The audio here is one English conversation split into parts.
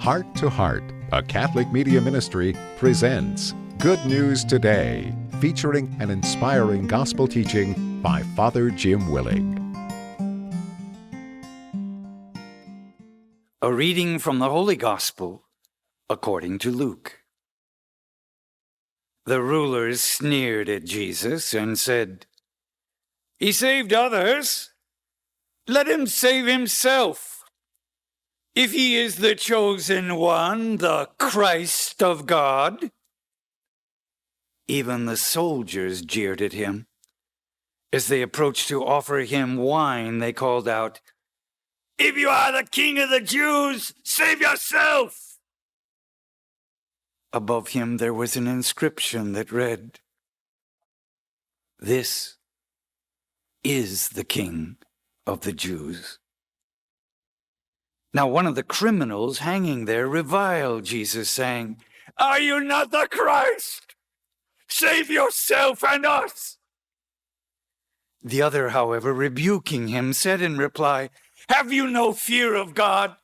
Heart to Heart, a Catholic media ministry, presents Good News Today, featuring an inspiring gospel teaching by Father Jim Willing. A reading from the Holy Gospel according to Luke. The rulers sneered at Jesus and said, "He saved others. Let him save himself. If he is the chosen one, the Christ of God." Even the soldiers jeered at him. As they approached to offer him wine, they called out, "If you are the King of the Jews, save yourself!" Above him there was an inscription that read, "This is the King of the Jews." Now one of the criminals hanging there reviled Jesus, saying, "Are you not the Christ? Save yourself and us." The other, however, rebuking him, said in reply, "Have you no fear of God?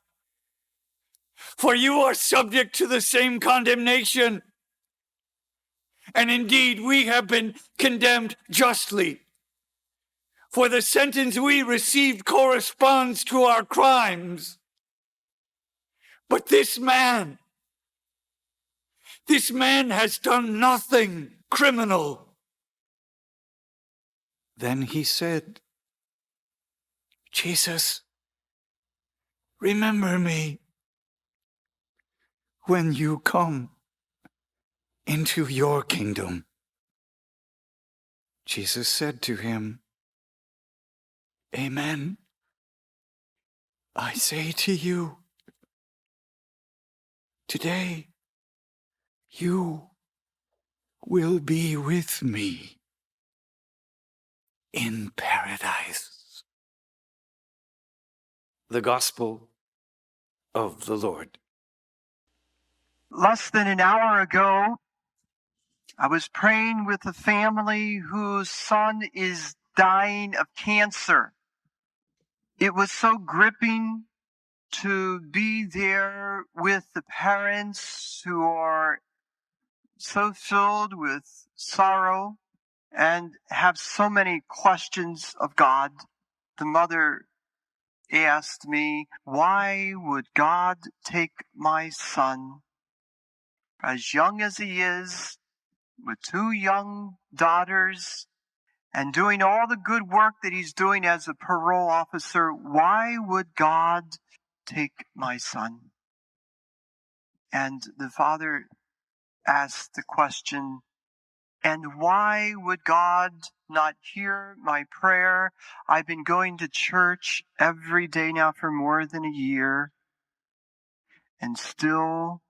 For you are subject to the same condemnation. And indeed, we have been condemned justly. For the sentence we received corresponds to our crimes. But this man has done nothing criminal." Then he said, "Jesus, remember me when you come into your kingdom." Jesus said to him, "Amen. I say to you, today you will be with me in paradise." The Gospel of the Lord. Less than an hour ago, I was praying with a family whose son is dying of cancer. It was so gripping to be there with the parents who are so filled with sorrow and have so many questions of God. The mother asked me, "Why would God take my son, as young as he is, with two young daughters, and doing all the good work that he's doing as a parole officer, why would God take my son?" And the father asked the question, "And why would God not hear my prayer? I've been going to church every day now for more than a year, and still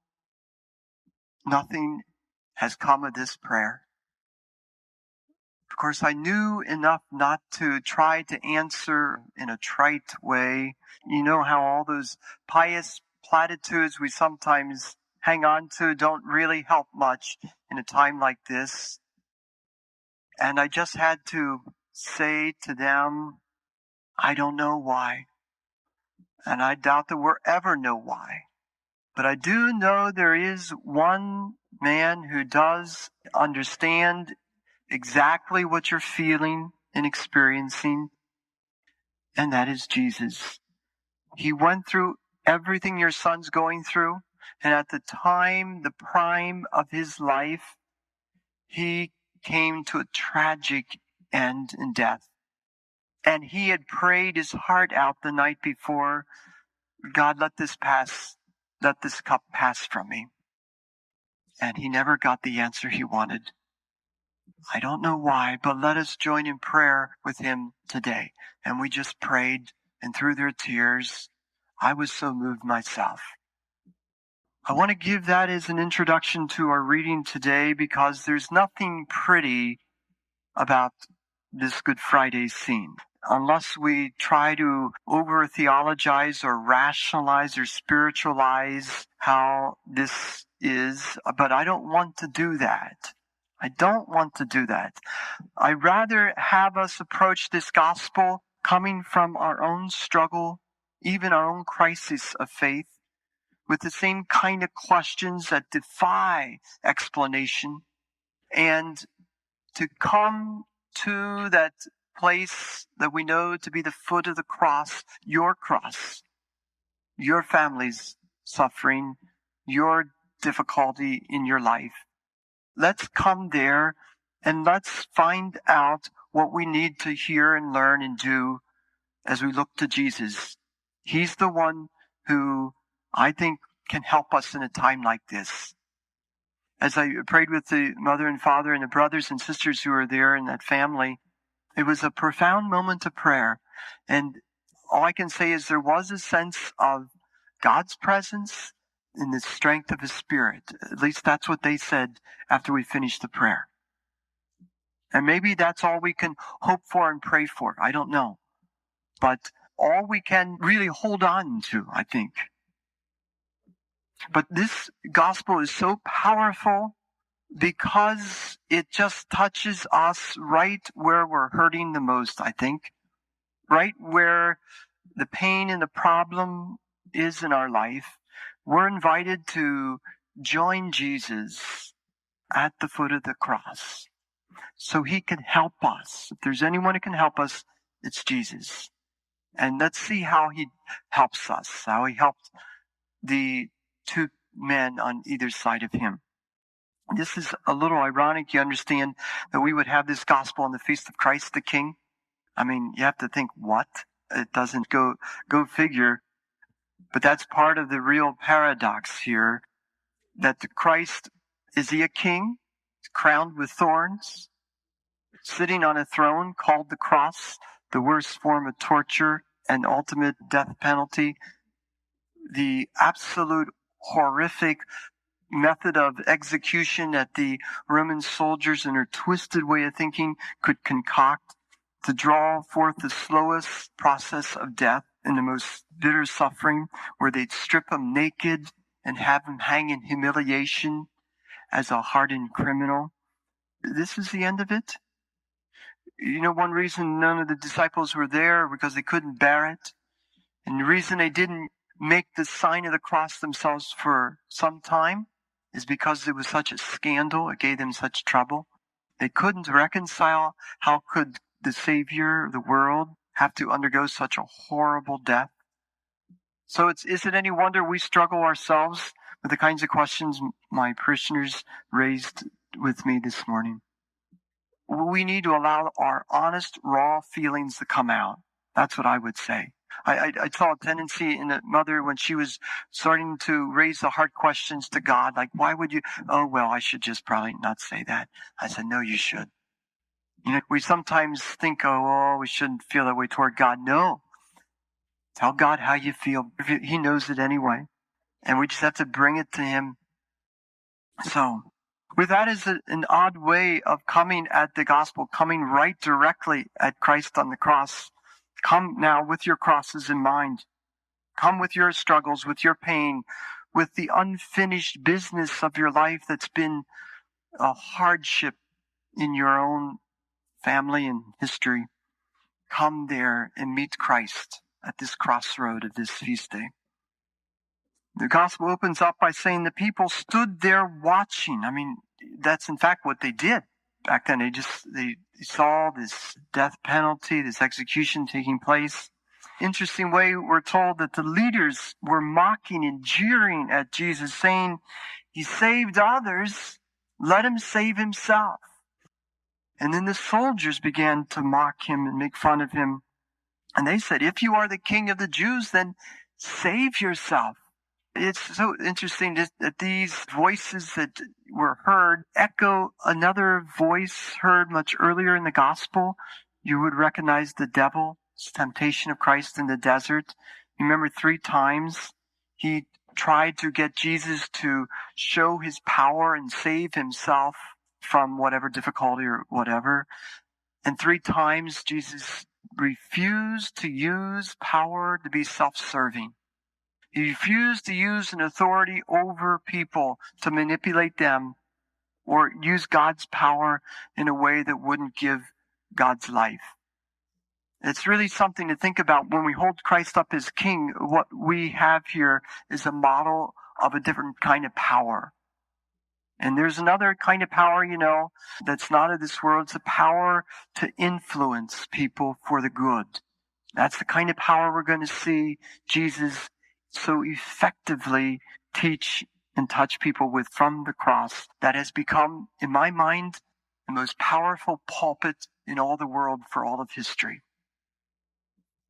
nothing has come of this prayer." Of course, I knew enough not to try to answer in a trite way. You know how all those pious platitudes we sometimes hang on to don't really help much in a time like this. And I just had to say to them, "I don't know why. And I doubt that we'll ever know why. But I do know there is one man who does understand exactly what you're feeling and experiencing, and that is Jesus. He went through everything your son's going through, and at the time, the prime of his life, he came to a tragic end in death. And he had prayed his heart out the night before, "God, let this cup pass from me." And he never got the answer he wanted. I don't know why, but let us join in prayer with him today. And we just prayed, and through their tears, I was so moved myself. I want to give that as an introduction to our reading today, because there's nothing pretty about this Good Friday scene. Unless we try to over-theologize or rationalize or spiritualize how this is, but I don't want to do that. I'd rather have us approach this gospel coming from our own struggle, even our own crisis of faith, with the same kind of questions that defy explanation, and to come to that place that we know to be the foot of the cross, your family's suffering, your difficulty in your life. Let's come there and let's find out what we need to hear and learn and do as we look to Jesus. He's the one who I think can help us in a time like this. As I prayed with the mother and father and the brothers and sisters who were there in that family, it was a profound moment of prayer. And all I can say is there was a sense of God's presence in the strength of His Spirit. At least that's what they said after we finished the prayer. And maybe that's all we can hope for and pray for. I don't know. But all we can really hold on to, I think. But this gospel is so powerful because it just touches us right where we're hurting the most, I think. Right where the pain and the problem is in our life. We're invited to join Jesus at the foot of the cross so He can help us. If there's anyone who can help us, it's Jesus. And let's see how He helps us, how He helped the two men on either side of Him. This is a little ironic. You understand that we would have this gospel on the feast of Christ the King. I mean, you have to think, what? It doesn't go figure. But that's part of the real paradox here, that the Christ, is He a king, crowned with thorns, sitting on a throne called the cross, the worst form of torture and ultimate death penalty, the absolute horrific method of execution that the Roman soldiers in their twisted way of thinking could concoct to draw forth the slowest process of death and the most bitter suffering, where they'd strip Him naked and have Him hang in humiliation as a hardened criminal. This is the end of it. You know, one reason none of the disciples were there because they couldn't bear it. And the reason they didn't make the sign of the cross themselves for some time is because it was such a scandal. It gave them such trouble. They couldn't reconcile how could the Savior of the world have to undergo such a horrible death. So is it any wonder we struggle ourselves with the kinds of questions my parishioners raised with me this morning? We need to allow our honest, raw feelings to come out. That's what I would say. I saw a tendency in the mother when she was starting to raise the hard questions to God, like, why would you? Oh, well, I should just probably not say that. I said, no, you should. You know, we sometimes think, oh, we shouldn't feel that way toward God. No. Tell God how you feel. He knows it anyway. And we just have to bring it to Him. So, with that is an odd way of coming at the gospel, coming right directly at Christ on the cross. Come now with your crosses in mind. Come with your struggles, with your pain, with the unfinished business of your life that's been a hardship in your own family and history. Come there and meet Christ at this crossroad of this feast day. The gospel opens up by saying the people stood there watching. I mean, that's in fact what they did back then. They saw this death penalty, this execution taking place. Interesting way, we're told that the leaders were mocking and jeering at Jesus, saying, He saved others, let Him save Himself. And then the soldiers began to mock Him and make fun of Him. And they said, if you are the King of the Jews, then save yourself. It's so interesting that these voices that were heard echo another voice heard much earlier in the gospel. You would recognize the devil's temptation of Christ in the desert. Remember 3 times he tried to get Jesus to show His power and save Himself from whatever difficulty or whatever. And 3 times Jesus refused to use power to be self-serving. He refused to use an authority over people to manipulate them or use God's power in a way that wouldn't give God's life. It's really something to think about when we hold Christ up as King. What we have here is a model of a different kind of power. And there's another kind of power, that's not of this world. It's a power to influence people for the good. That's the kind of power we're going to see Jesus so effectively teach and touch people with from the cross. That has become, in my mind, the most powerful pulpit in all the world for all of history.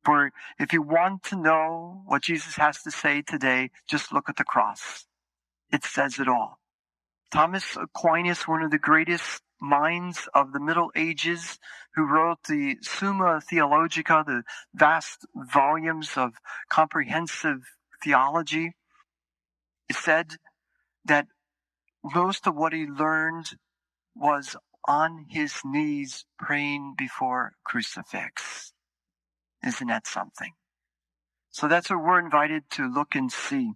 For if you want to know what Jesus has to say today, just look at the cross. It says it all. Thomas Aquinas, one of the greatest minds of the Middle Ages, who wrote the Summa Theologica, the vast volumes of comprehensive theology, said that most of what he learned was on his knees praying before a crucifix. Isn't that something? So that's what we're invited to look and see.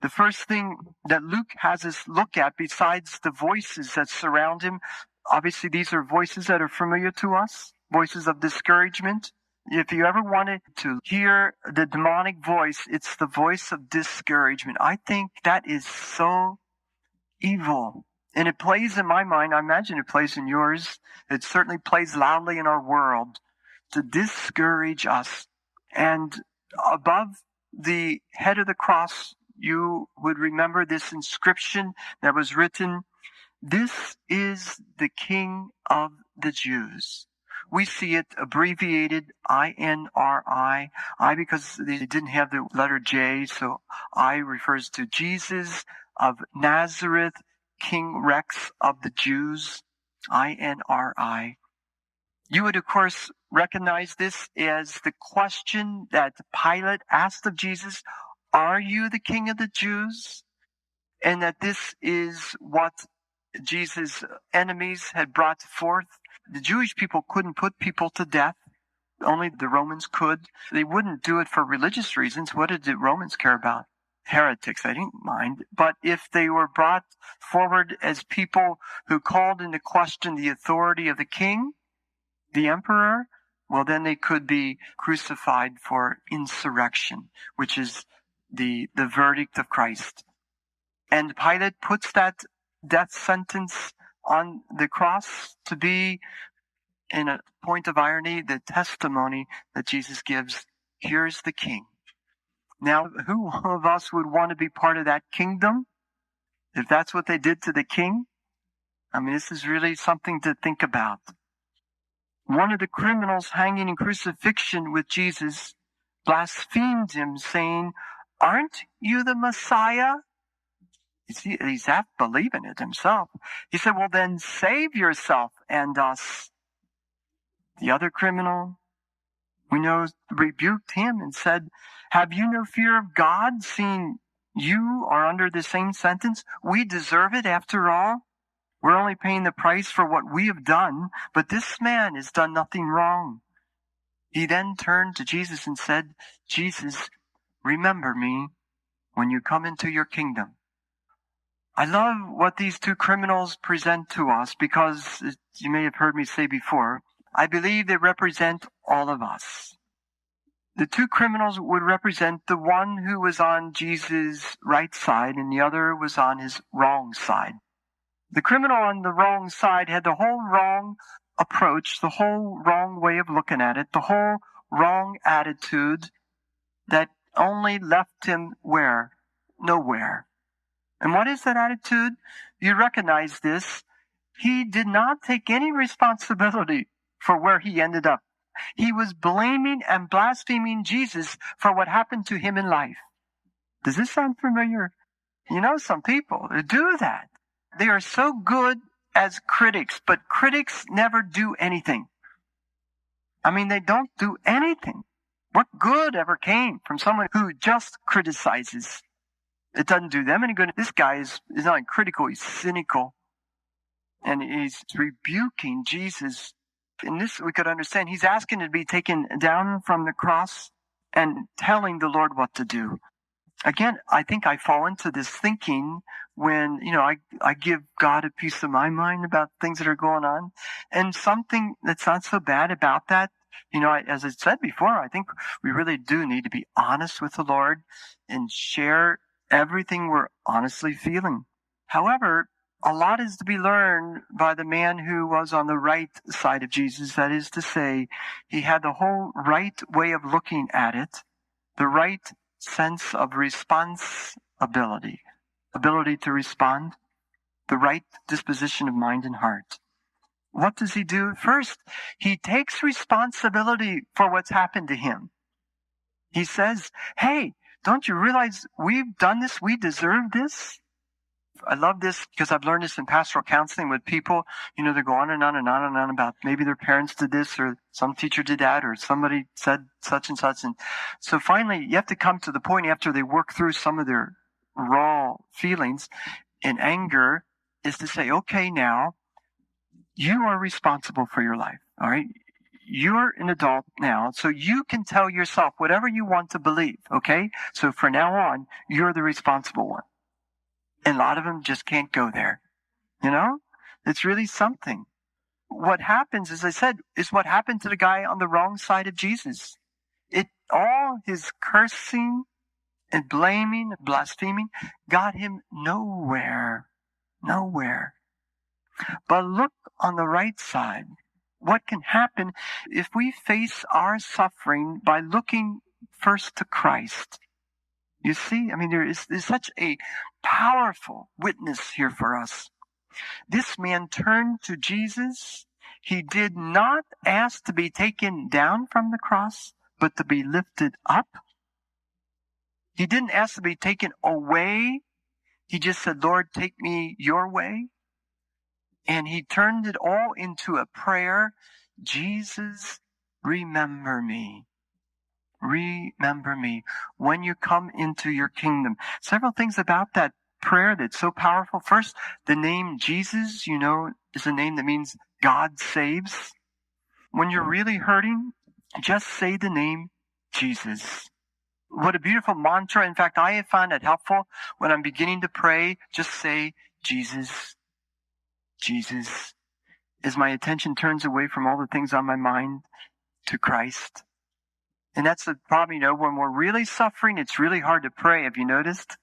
The first thing that Luke has us look at, besides the voices that surround him, obviously these are voices that are familiar to us, voices of discouragement. If you ever wanted to hear the demonic voice, it's the voice of discouragement. I think that is so evil. And it plays in my mind, I imagine it plays in yours. It certainly plays loudly in our world to discourage us. And above the head of the cross, you would remember this inscription that was written, "This is the King of the Jews." We see it abbreviated INRI. I because they didn't have the letter J, so I refers to Jesus of Nazareth, King Rex of the Jews, INRI. You would, of course, recognize this as the question that Pilate asked of Jesus, "Are you the King of the Jews?" And that this is what Jesus' enemies had brought forth. The Jewish people couldn't put people to death. Only the Romans could. They wouldn't do it for religious reasons. What did the Romans care about? Heretics, I didn't mind. But if they were brought forward as people who called into question the authority of the king, the emperor, well, then they could be crucified for insurrection, which is the verdict of Christ. And Pilate puts that death sentence on the cross to be, in a point of irony, the testimony that Jesus gives. Here's the king. Now, who of us would want to be part of that kingdom if that's what they did to the king? I mean, this is really something to think about. One of the criminals hanging in crucifixion with Jesus blasphemed him, saying, "Aren't you the Messiah?" He's half believing it himself. He said, "Well, then save yourself and us." The other criminal, we know, rebuked him and said, "Have you no fear of God, seeing you are under the same sentence? We deserve it after all. We're only paying the price for what we have done, but this man has done nothing wrong." He then turned to Jesus and said, "Jesus, remember me when you come into your kingdom." I love what these two criminals present to us because, as you may have heard me say before, I believe they represent all of us. The two criminals would represent the one who was on Jesus' right side and the other was on his wrong side. The criminal on the wrong side had the whole wrong approach, the whole wrong way of looking at it, the whole wrong attitude that only left him where? Nowhere. And what is that attitude? You recognize this. He did not take any responsibility for where he ended up. He was blaming and blaspheming Jesus for what happened to him in life. Does this sound familiar? You know, some people who do that. They are so good as critics, but critics never do anything. I mean, they don't do anything. What good ever came from someone who just criticizes? It doesn't do them any good. This guy is not only critical, he's cynical. And he's rebuking Jesus. In this, we could understand, he's asking to be taken down from the cross and telling the Lord what to do. Again, I think I fall into this thinking when, I give God a piece of my mind about things that are going on. And something that's not so bad about that As I said before, I think we really do need to be honest with the Lord and share everything we're honestly feeling. However, a lot is to be learned by the man who was on the right side of Jesus. That is to say, he had the whole right way of looking at it, the right sense of responsibility, ability to respond, the right disposition of mind and heart. What does he do? First, he takes responsibility for what's happened to him. He says, hey, don't you realize we've done this? We deserve this. I love this because I've learned this in pastoral counseling with people. They go on and on and on and on about maybe their parents did this or some teacher did that or somebody said such and such. And so finally, you have to come to the point after they work through some of their raw feelings and anger is to say, okay, now, you are responsible for your life, all right? You're an adult now, so you can tell yourself whatever you want to believe, okay? So from now on, you're the responsible one. And a lot of them just can't go there, It's really something. What happens, as I said, is what happened to the guy on the wrong side of Jesus. All his cursing and blaming, blaspheming, got him nowhere. Nowhere. But look on the right side. What can happen if we face our suffering by looking first to Christ? You see, there's such a powerful witness here for us. This man turned to Jesus. He did not ask to be taken down from the cross, but to be lifted up. He didn't ask to be taken away. He just said, Lord, take me your way. And he turned it all into a prayer. Jesus, remember me. Remember me when you come into your kingdom. Several things about that prayer that's so powerful. First, the name Jesus, is a name that means God saves. When you're really hurting, just say the name Jesus. What a beautiful mantra. In fact, I have found it helpful when I'm beginning to pray, just say Jesus. Jesus, as my attention turns away from all the things on my mind to Christ. And that's the problem, when we're really suffering, it's really hard to pray. Have you noticed?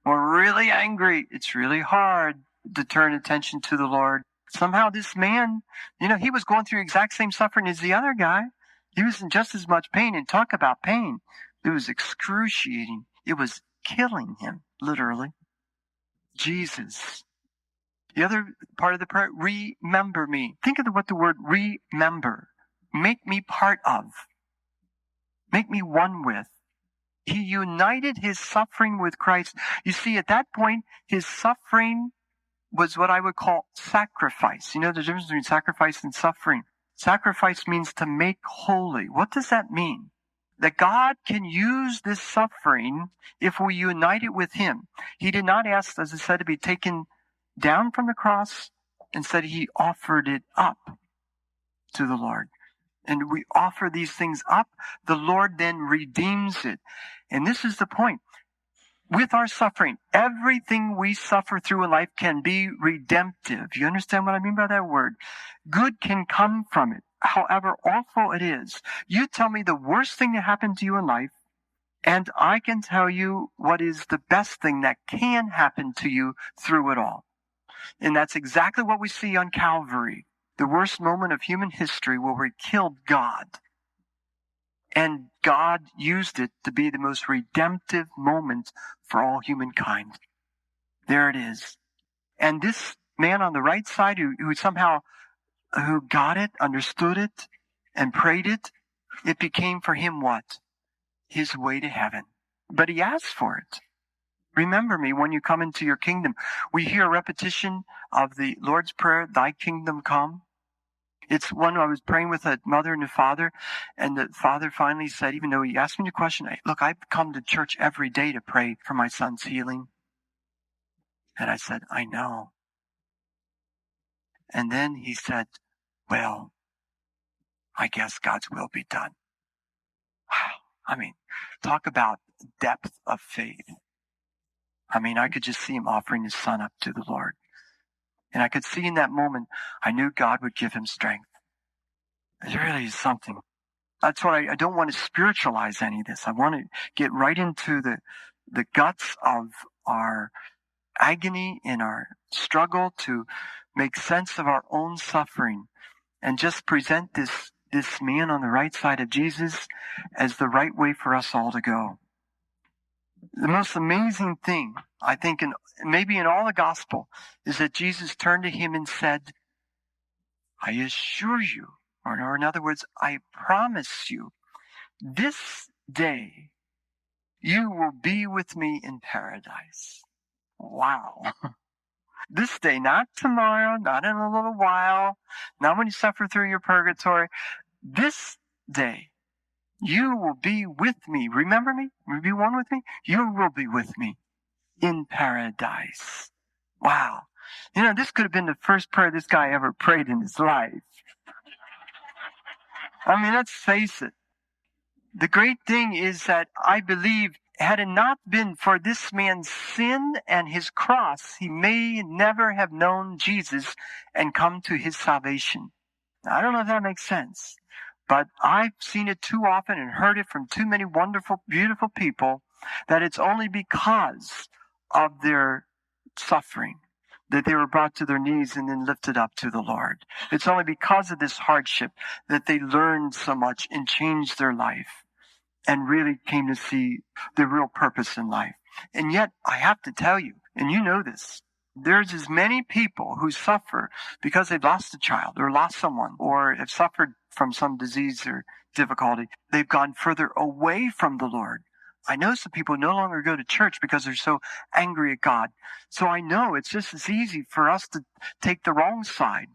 When we're really angry, it's really hard to turn attention to the Lord. Somehow this man, he was going through the exact same suffering as the other guy. He was in just as much pain. And talk about pain. It was excruciating. It was killing him, literally. Jesus. The other part of the prayer, remember me. Think of what the word remember. Make me part of. Make me one with. He united his suffering with Christ. You see, at that point, his suffering was what I would call sacrifice. You know the difference between sacrifice and suffering. Sacrifice means to make holy. What does that mean? That God can use this suffering if we unite it with him. He did not ask, as I said, to be taken down from the cross. Instead, he offered it up to the Lord. And we offer these things up. The Lord then redeems it. And this is the point. With our suffering, everything we suffer through in life can be redemptive. You understand what I mean by that word? Good can come from it, however awful it is. You tell me the worst thing that happened to you in life, and I can tell you what is the best thing that can happen to you through it all. And that's exactly what we see on Calvary, the worst moment of human history where we killed God. And God used it to be the most redemptive moment for all humankind. There it is. And this man on the right side who got it, understood it, and prayed it, it became for him what? His way to heaven. But he asked for it. Remember me when you come into your kingdom. We hear a repetition of the Lord's Prayer, thy kingdom come. It's one I was praying with a mother and a father, and the father finally said, even though he asked me the question, look, I've come to church every day to pray for my son's healing. And I said, I know. And then he said, well, I guess God's will be done. Wow. Talk about depth of faith. I could just see him offering his son up to the Lord. And I could see in that moment, I knew God would give him strength. It really is something. That's what I don't want to spiritualize any of this. I want to get right into the guts of our agony and our struggle to make sense of our own suffering and just present this man on the right side of Jesus as the right way for us all to go. The most amazing thing, I think, maybe in all the gospel, is that Jesus turned to him and said, I assure you, or in other words, I promise you, this day you will be with me in paradise. Wow. This day, not tomorrow, not in a little while, not when you suffer through your purgatory. This day, you will be with me. Remember me? Will you be one with me? You will be with me in paradise. Wow. This could have been the first prayer this guy ever prayed in his life. I mean, let's face it. The great thing is that I believe, had it not been for this man's sin and his cross, he may never have known Jesus and come to his salvation. I don't know if that makes sense, but I've seen it too often and heard it from too many wonderful, beautiful people that it's only because of their suffering that they were brought to their knees and then lifted up to the Lord. It's only because of this hardship that they learned so much and changed their life and really came to see the real purpose in life. And yet, I have to tell you, and you know this, there's as many people who suffer because they've lost a child or lost someone or have suffered from some disease or difficulty. They've gone further away from the Lord. I know some people no longer go to church because they're so angry at God. So I know it's just as easy for us to take the wrong side,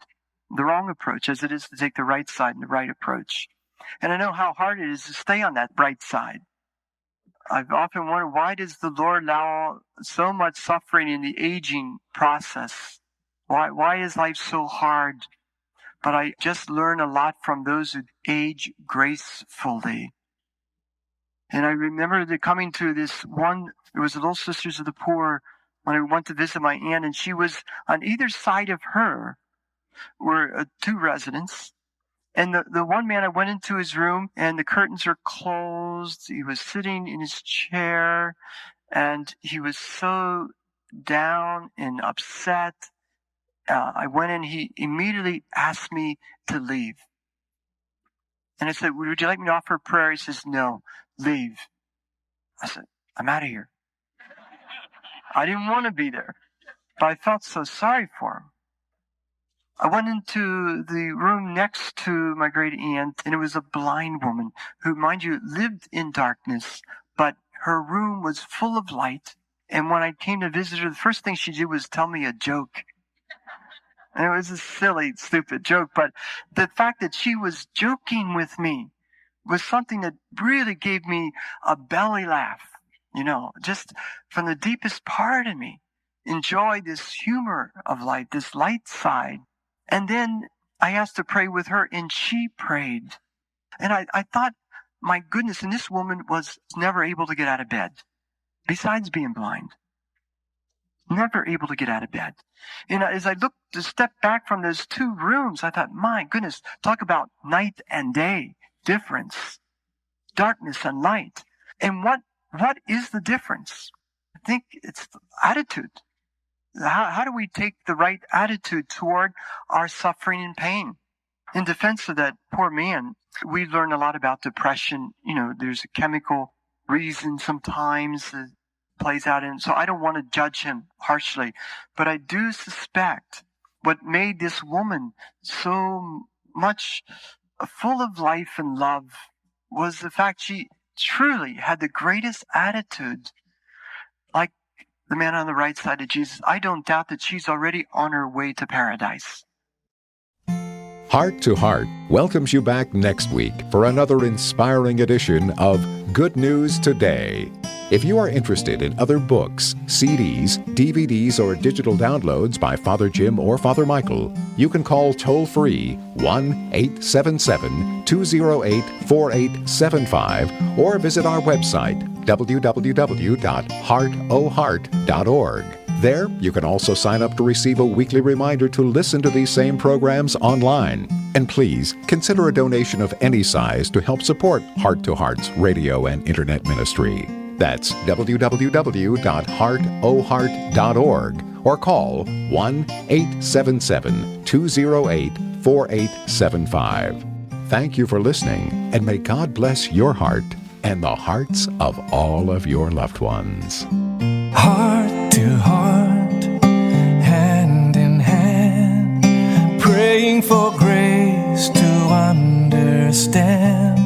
the wrong approach, as it is to take the right side and the right approach. And I know how hard it is to stay on that right side. I've often wondered, why does the Lord allow so much suffering in the aging process? Why is life so hard? But I just learn a lot from those who age gracefully. And I remember coming to this one, there was the Little Sisters of the Poor when I went to visit my aunt, and she was on either side of her were two residents. And the one man, I went into his room and the curtains were closed. He was sitting in his chair and he was so down and upset. I went in, he immediately asked me to leave. And I said, would you like me to offer a prayer? He says, no, leave. I said, I'm out of here. I didn't want to be there, but I felt so sorry for him. I went into the room next to my great aunt, and it was a blind woman who, mind you, lived in darkness, but her room was full of light. And when I came to visit her, the first thing she did was tell me a joke. And it was a silly, stupid joke, but the fact that she was joking with me was something that really gave me a belly laugh, just from the deepest part of me. Enjoy this humor of light, this light side. And then I asked to pray with her, and she prayed. And I thought, my goodness, and this woman was never able to get out of bed, besides being blind. Never able to get out of bed. And as I looked to step back from those two rooms, I thought, my goodness, talk about night and day difference, darkness and light. And what is the difference? I think it's attitude. How do we take the right attitude toward our suffering and pain? In defense of that poor man, we learn a lot about depression. There's a chemical reason sometimes that plays out in. So I don't want to judge him harshly, but I do suspect what made this woman so much full of life and love was the fact she truly had the greatest attitude, like the man on the right side of Jesus. I don't doubt that she's already on her way to paradise. Heart to Heart welcomes you back next week for another inspiring edition of Good News Today. If you are interested in other books, CDs, DVDs, or digital downloads by Father Jim or Father Michael, you can call toll-free 1-877-208-4875 or visit our website, www.heartoheart.org. There, you can also sign up to receive a weekly reminder to listen to these same programs online. And please, consider a donation of any size to help support Heart to Heart's radio and internet ministry. That's www.heartoheart.org or call 1-877-208-4875. Thank you for listening, and may God bless your heart and the hearts of all of your loved ones. Heart to heart, hand in hand, praying for grace to understand.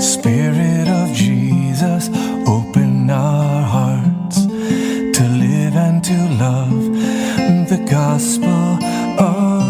Spirit of Jesus, open our hearts to live and to love the gospel of